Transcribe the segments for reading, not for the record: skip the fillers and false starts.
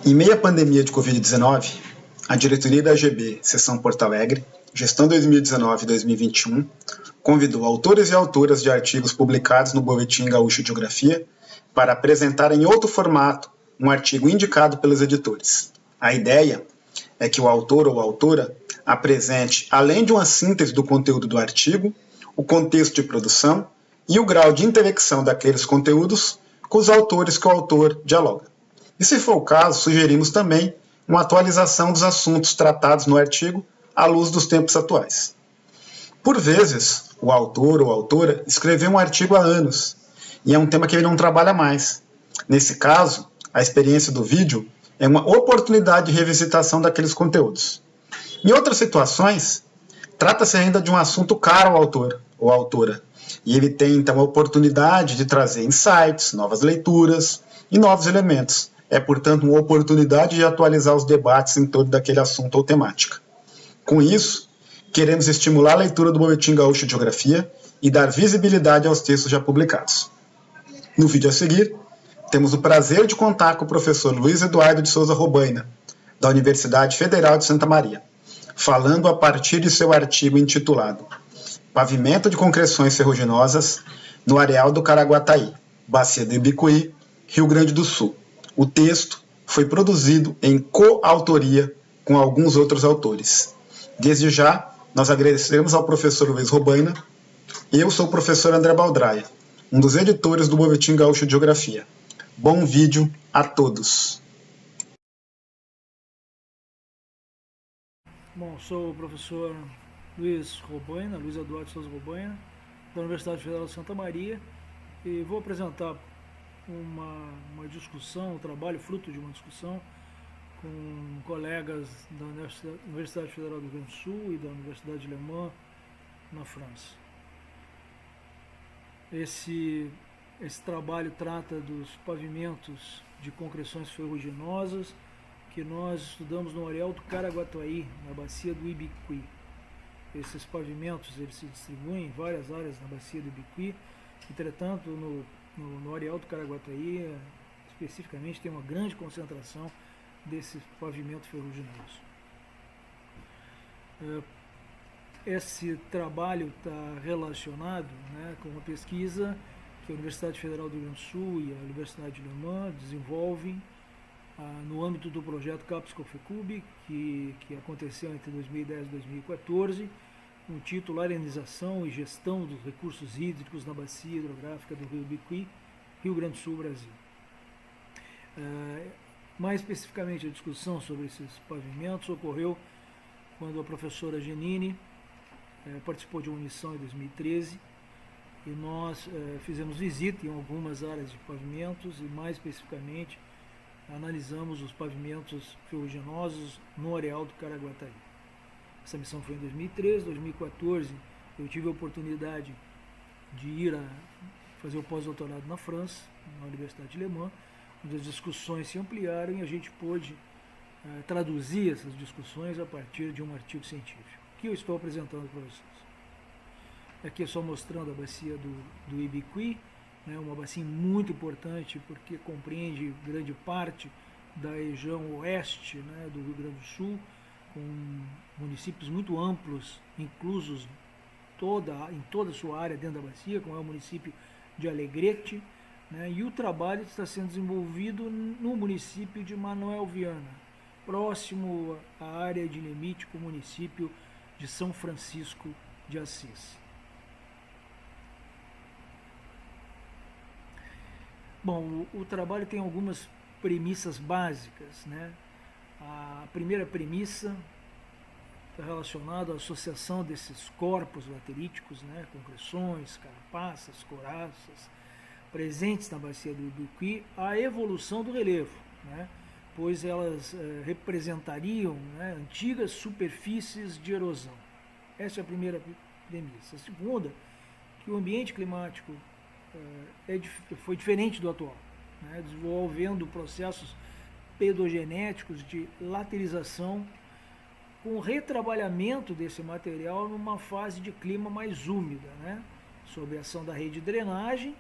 Em meio à pandemia de Covid-19, a diretoria da AGB, Seção Porto Alegre, gestão 2019-2021, convidou autores e autoras de artigos publicados no Boletim Gaúcho de Geografia para apresentar em outro formato um artigo indicado pelos editores. A ideia é que o autor ou autora apresente, além de uma síntese do conteúdo do artigo, o contexto de produção e o grau de intersecção daqueles conteúdos com os autores que o autor dialoga. E se for o caso, sugerimos também uma atualização dos assuntos tratados no artigo à luz dos tempos atuais. Por vezes, o autor ou autora escreveu um artigo há anos e é um tema que ele não trabalha mais. Nesse caso, a experiência do vídeo é uma oportunidade de revisitação daqueles conteúdos. Em outras situações, trata-se ainda de um assunto caro ao autor ou autora, e ele tem então a oportunidade de trazer insights, novas leituras e novos elementos. É, portanto, uma oportunidade de atualizar os debates em torno daquele assunto ou temática. Com isso, queremos estimular a leitura do Boletim Gaúcho de Geografia e dar visibilidade aos textos já publicados. No vídeo a seguir, temos o prazer de contar com o professor Luiz Eduardo de Souza Robaina, da Universidade Federal de Santa Maria, falando a partir de seu artigo intitulado Pavimento de concreções ferruginosas no areal do Caraguataí, Bacia do Ibicuí, Rio Grande do Sul. O texto foi produzido em coautoria com alguns outros autores. Desde já, nós agradecemos ao professor Luiz Robaina. Eu sou o professor André Baldraia, um dos editores do Boletim Gaúcho de Geografia. Bom vídeo a todos. Bom, sou o professor Luiz Eduardo Souza Robaina, da Universidade Federal de Santa Maria, e vou apresentar uma discussão, um trabalho fruto de uma discussão com colegas da Universidade Federal do Rio Grande do Sul e da Universidade Alemã na França. Esse trabalho trata dos pavimentos de concreções ferruginosas que nós estudamos no areal do Caraguataí, na bacia do Ibicuí. Esses pavimentos eles se distribuem em várias áreas na bacia do Ibicuí, entretanto no areal do Caraguataí especificamente tem uma grande concentração desse pavimento ferruginoso. Esse trabalho está relacionado, com uma pesquisa que a Universidade Federal do Rio Grande do Sul e a Universidade Alemã desenvolvem no âmbito do projeto CAPES-COFECUB, que aconteceu entre 2010 e 2014, com o título Arenização e Gestão dos Recursos Hídricos na Bacia Hidrográfica do Rio Ibicuí, Rio Grande do Sul, Brasil. Mais especificamente, a discussão sobre esses pavimentos ocorreu quando a professora Genini participou de uma missão em 2013 e nós fizemos visita em algumas áreas de pavimentos e, mais especificamente, analisamos os pavimentos ferruginosos no areal do Caraguataí. Essa missão foi em 2013, 2014 eu tive a oportunidade de ir fazer o pós-doutorado na França, na Universidade Alemã, onde as discussões se ampliaram e a gente pôde traduzir essas discussões a partir de um artigo científico, que eu estou apresentando para vocês. Aqui é só mostrando a bacia do Ibicuí, uma bacia muito importante porque compreende grande parte da região oeste do Rio Grande do Sul, com municípios muito amplos, inclusos em toda a sua área dentro da bacia, como é o município de Alegrete, e o trabalho está sendo desenvolvido no município de Manoel Viana, próximo à área de limite com o município de São Francisco de Assis. Bom, o trabalho tem algumas premissas básicas. A primeira premissa está relacionada à associação desses corpos lateríticos, concreções, carapaças, coraças, presentes na bacia do Ibicuí, à evolução do relevo, pois elas representariam antigas superfícies de erosão. Essa é a primeira premissa. A segunda, que o ambiente climático foi diferente do atual, desenvolvendo processos pedogenéticos de laterização com retrabalhamento desse material numa fase de clima mais úmida, sob a ação da rede de drenagem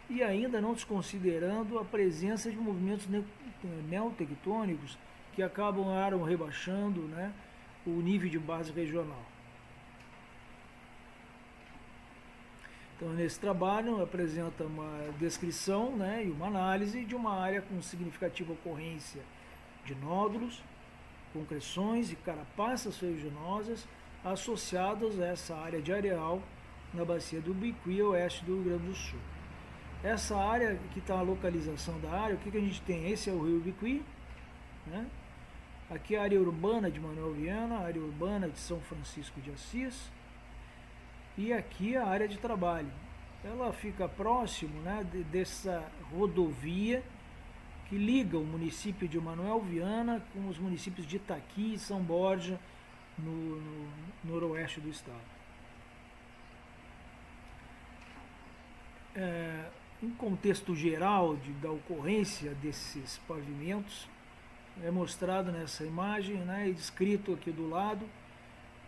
e ainda não desconsiderando a presença de movimentos neotectônicos que acabaram rebaixando, né, o nível de base regional. Então, nesse trabalho, apresenta uma descrição, né, e uma análise de uma área com significativa ocorrência de nódulos, concreções e carapaças ferruginosas associadas a essa área de areal na bacia do Ubiquí, oeste do Rio Grande do Sul. Essa área, que está a localização da área, o que a gente tem? Esse é o Rio Ubiquí, né? Aqui a área urbana de Manuel Viana, a área urbana de São Francisco de Assis, e aqui a área de trabalho. Ela fica próximo, né, dessa rodovia que liga o município de Manuel Viana com os municípios de Itaqui e São Borja, no noroeste do estado. Em contexto geral da ocorrência desses pavimentos, é mostrado nessa imagem, né, e descrito aqui do lado.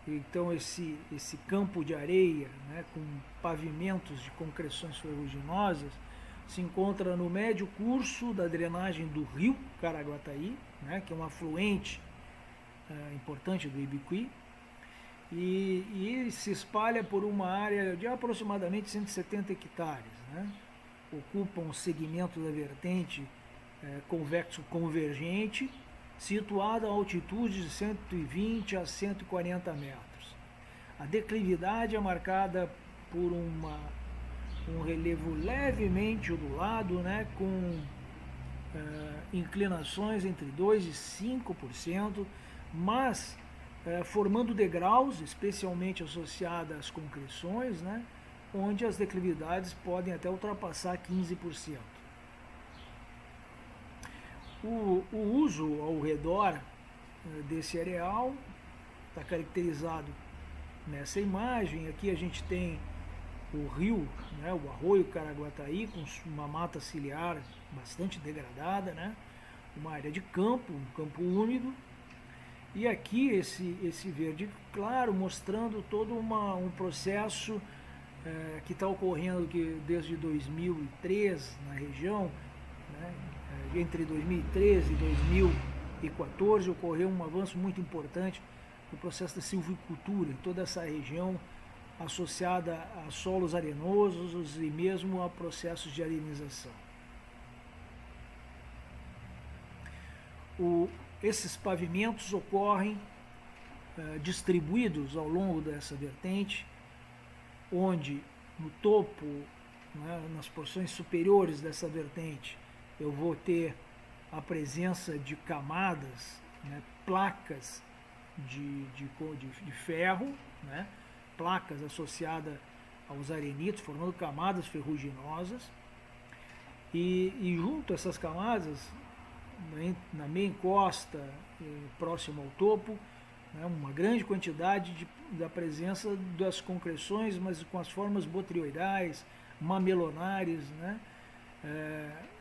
Então esse campo de areia, né, com pavimentos de concreções ferruginosas se encontra no médio curso da drenagem do rio Caraguataí, né, que é um afluente importante do Ubiquí, e se espalha por uma área de aproximadamente 170 hectares. Né? Ocupa um segmento da vertente convexo convergente, situada a altitude de 120 a 140 metros. A declividade é marcada por um relevo levemente ondulado, né, com inclinações entre 2% e 5%, mas formando degraus, especialmente associadas às concreções, né, onde as declividades podem até ultrapassar 15%. O uso ao redor desse areal está caracterizado nessa imagem. Aqui a gente tem o rio, né, o arroio Caraguataí, com uma mata ciliar bastante degradada, né, uma área de campo, um campo úmido, e aqui esse verde claro mostrando todo um processo que está ocorrendo desde 2003 na região, né, entre 2013 e 2014 ocorreu um avanço muito importante no processo da silvicultura em toda essa região, associada a solos arenosos e mesmo a processos de arenização. Esses pavimentos ocorrem distribuídos ao longo dessa vertente, onde no topo, né, nas porções superiores dessa vertente, eu vou ter a presença de camadas, né, placas de ferro, né, placas associadas aos arenitos, formando camadas ferruginosas, e junto a essas camadas, na meia encosta, próximo ao topo, né, uma grande quantidade da presença das concreções, mas com as formas botrioidais, mamelonares, né?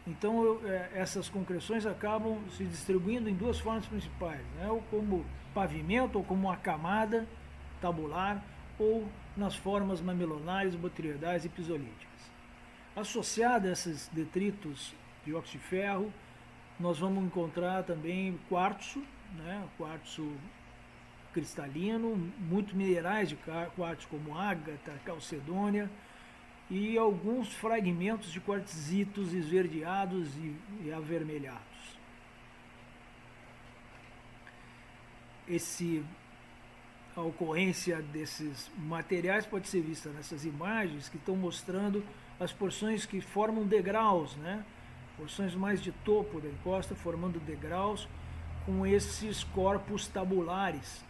Então essas concreções acabam se distribuindo em duas formas principais, né? Ou como pavimento, ou como uma camada tabular, ou nas formas mamelonares, botrioidais e pisolíticas. Associada a esses detritos de óxido de ferro, nós vamos encontrar também quartzo, né? Quartzo cristalino, muitos minerais de quartzo como ágata, calcedônia, e alguns fragmentos de quartzitos esverdeados e avermelhados. A ocorrência desses materiais pode ser vista nessas imagens que estão mostrando as porções que formam degraus, né? Porções mais de topo da encosta formando degraus com esses corpos tabulares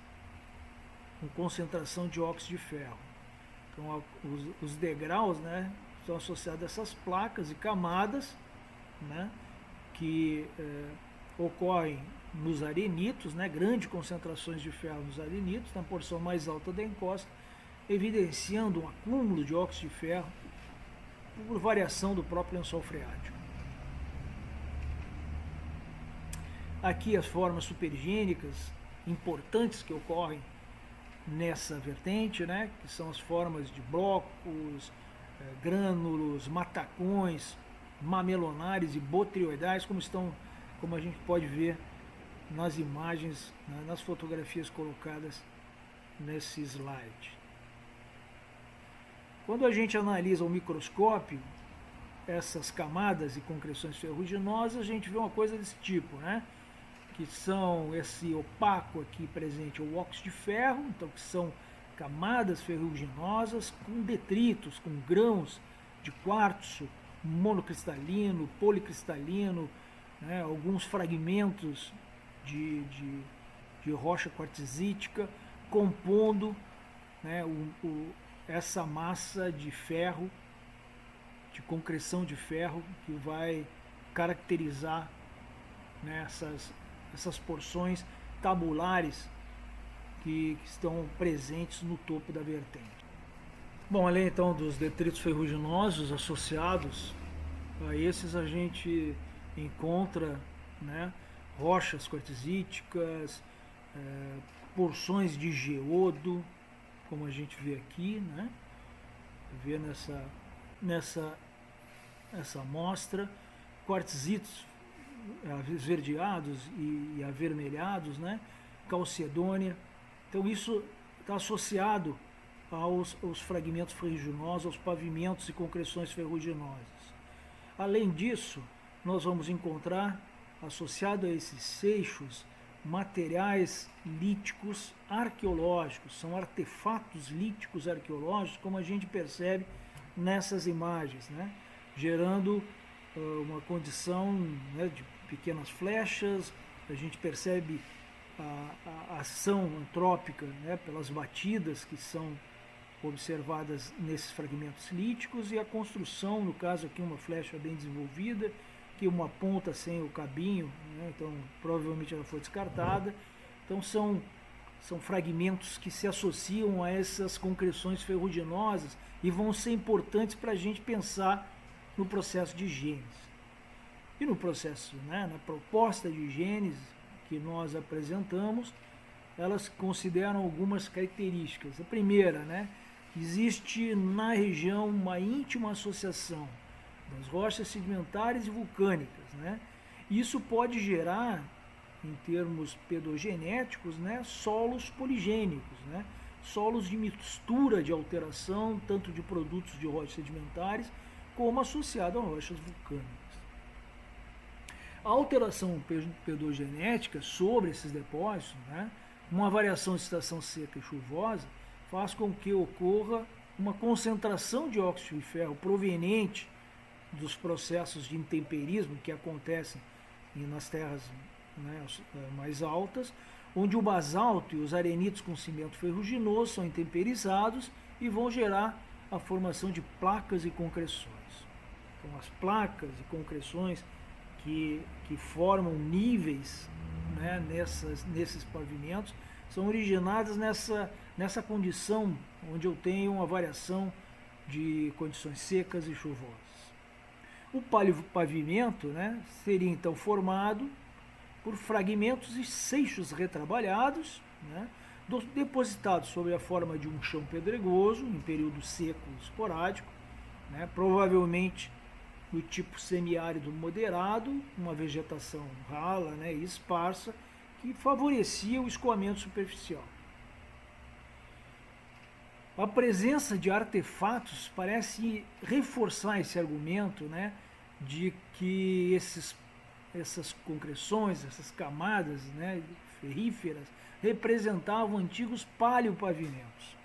com concentração de óxido de ferro. Então, os degraus, né, são associados a essas placas e camadas, né, que ocorrem nos arenitos, né, grandes concentrações de ferro nos arenitos, na porção mais alta da encosta, evidenciando um acúmulo de óxido de ferro por variação do próprio lençol freático. Aqui as formas supergênicas importantes que ocorrem nessa vertente, né, que são as formas de blocos, grânulos, matacões, mamelonares e botrioidais, como a gente pode ver nas imagens, nas fotografias colocadas nesse slide. Quando a gente analisa o microscópio, essas camadas e concreções ferruginosas, a gente vê uma coisa desse tipo, né? Que são esse opaco aqui presente, o óxido de ferro, então que são camadas ferruginosas com detritos, com grãos de quartzo, monocristalino, policristalino, né? Alguns fragmentos de rocha quartzítica, compondo, né, essa massa de ferro, de concreção de ferro, que vai caracterizar, né, essas porções tabulares que estão presentes no topo da vertente. Bom, além então dos detritos ferruginosos associados a esses, a gente encontra, né, rochas quartzíticas, porções de geodo, como a gente vê aqui, né? Vê nessa amostra, quartzitos esverdeados e avermelhados, né? Calcedônia. Então isso está associado aos fragmentos ferruginosos, aos pavimentos e concreções ferruginosas. Além disso, nós vamos encontrar, associado a esses seixos, materiais líticos arqueológicos, são artefatos líticos arqueológicos, como a gente percebe nessas imagens, né? Gerando uma condição, né, de pequenas flechas. A gente percebe a ação antrópica, né, pelas batidas que são observadas nesses fragmentos líticos, e a construção, no caso aqui uma flecha bem desenvolvida, que uma ponta sem o cabinho, né, então provavelmente ela foi descartada. Então são fragmentos que se associam a essas concreções ferruginosas e vão ser importantes para a gente pensar no processo de gênese. E no processo, né, na proposta de gênese que nós apresentamos, elas consideram algumas características. A primeira, né, existe na região uma íntima associação das rochas sedimentares e vulcânicas, né? Isso pode gerar, em termos pedogenéticos, né, solos poligênicos, né? Solos de mistura de alteração, tanto de produtos de rochas sedimentares, como associado a rochas vulcânicas. A alteração pedogenética sobre esses depósitos, né, uma variação de estação seca e chuvosa, faz com que ocorra uma concentração de óxido de ferro proveniente dos processos de intemperismo que acontecem nas terras, né, mais altas, onde o basalto e os arenitos com cimento ferruginoso são intemperizados e vão gerar a formação de placas e concreções. Então, as placas e concreções que formam níveis, né, nesses pavimentos são originadas nessa condição onde eu tenho uma variação de condições secas e chuvosas. O paleopavimento, né, seria então formado por fragmentos e seixos retrabalhados, né, depositados sob a forma de um chão pedregoso, em período seco e esporádico, né, provavelmente do tipo semiárido moderado, uma vegetação rala, né, e esparsa, que favorecia o escoamento superficial. A presença de artefatos parece reforçar esse argumento, né, de que essas concreções, essas camadas, né, ferríferas, representavam antigos paleopavimentos,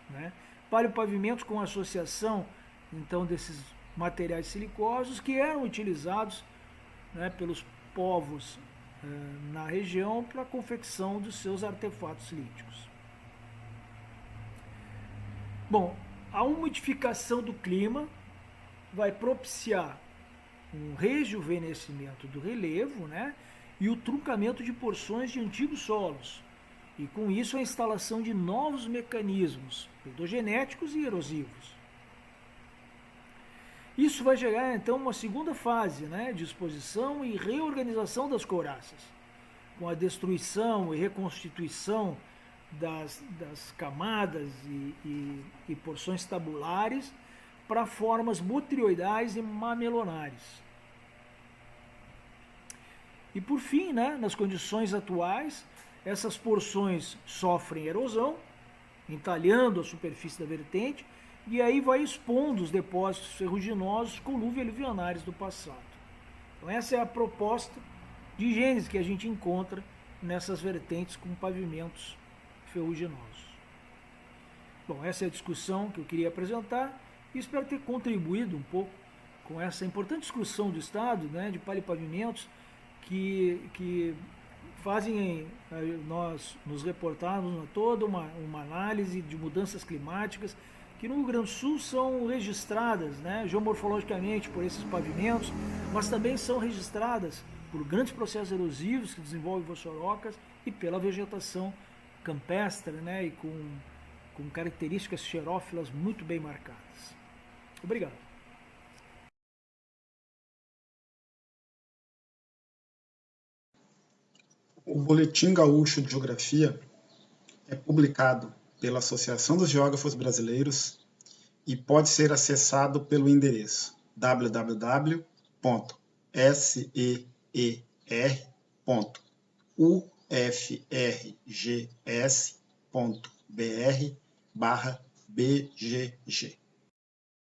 né? Paleopavimentos com associação, então, desses materiais silicosos que eram utilizados, né, pelos povos na região para a confecção dos seus artefatos líticos. Bom, a umidificação do clima vai propiciar um rejuvenescimento do relevo, né, e o truncamento de porções de antigos solos, e com isso a instalação de novos mecanismos pedogenéticos e erosivos. Isso vai gerar então uma segunda fase, né, de exposição e reorganização das couraças, com a destruição e reconstituição das camadas e porções tabulares, para formas botrioidais e mamelonares. E por fim, né, nas condições atuais, essas porções sofrem erosão, entalhando a superfície da vertente, e aí vai expondo os depósitos ferruginosos colúvio-aluvionares do passado. Então essa é a proposta de gênese que a gente encontra nessas vertentes com pavimentos ferruginosos. Bom, essa é a discussão que eu queria apresentar e espero ter contribuído um pouco com essa importante discussão do Estado, né, de palipavimentos que fazem nós nos reportarmos a toda uma análise de mudanças climáticas que no Rio Grande do Sul são registradas, né, geomorfologicamente por esses pavimentos, mas também são registradas por grandes processos erosivos que desenvolvem vossorocas e pela vegetação campestre, né, e com características xerófilas muito bem marcadas. Obrigado. O Boletim Gaúcho de Geografia é publicado pela Associação dos Geógrafos Brasileiros e pode ser acessado pelo endereço www.ser.ufrgs.br/bgg.